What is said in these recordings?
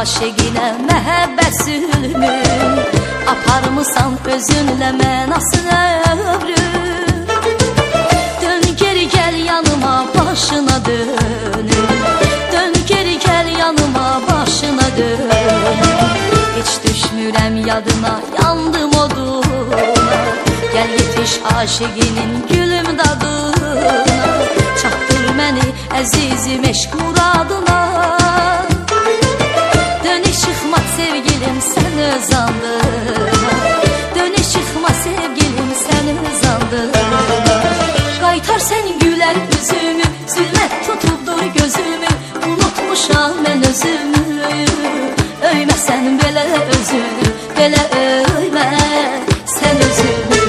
aşıqinə məhəbbət zülmü, aparmısan özünlə mənasını ömrüm. Dön geri gəl yanıma, başına dönüm. Dön geri gəl yanıma, başına dönüm. Heç düşmürəm yadına, yandım oduna. Gəl yetiş aşıqinin gülüm dadına, çatdır məni əzizim eşq muradına. Dönüş çıxma sevgilim sən öz andına, dönüş çıxma sevgilim sən öz andına. Qaytar sən gülər üzümü, zülmət tutubdur gözümü, unutmuşam mən özümü. Öymə sən belə özünü, belə öymə sən özünü.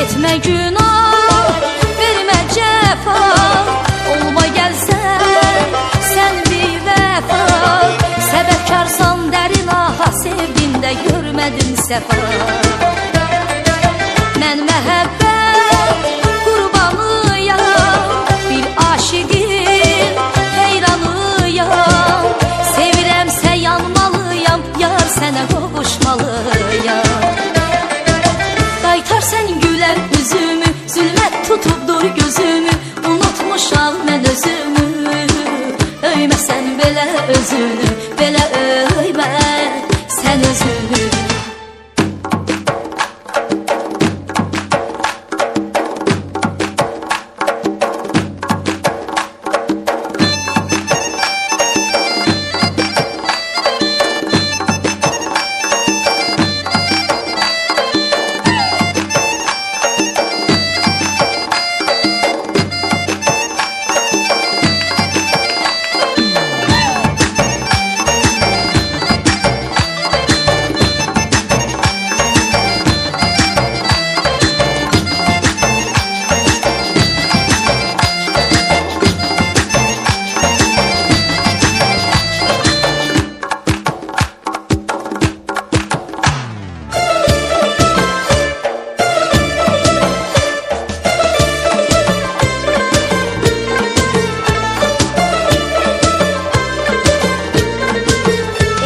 Etmə günah, vermə cəfa, olma gəlsən sən bir vəfa. Səbəbkarsan dərin aha, sevdimdə görmədim səfa. Mən məhəbbət qurbanıyam, bir aşiqin heyranıyam. Sevirəmsə yanmalıyam, yar sənə qovuşmalıyam. Qaytar sən gülər üzümü, zülmət tutubdur gözümü, unutmuşam mən özümü. Öymə sən belə özünü, belə öymə sən özünü.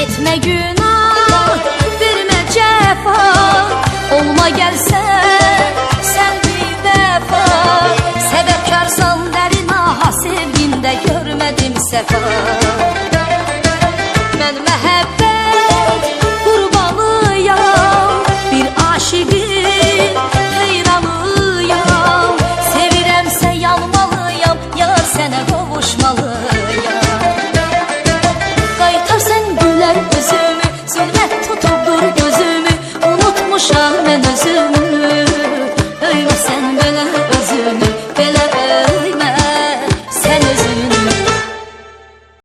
Etmə günah, vermə cəfa, olma gəlsən sən bir vəfa. Səbəbkarsan dərin aha, sevgində görmədim səfa.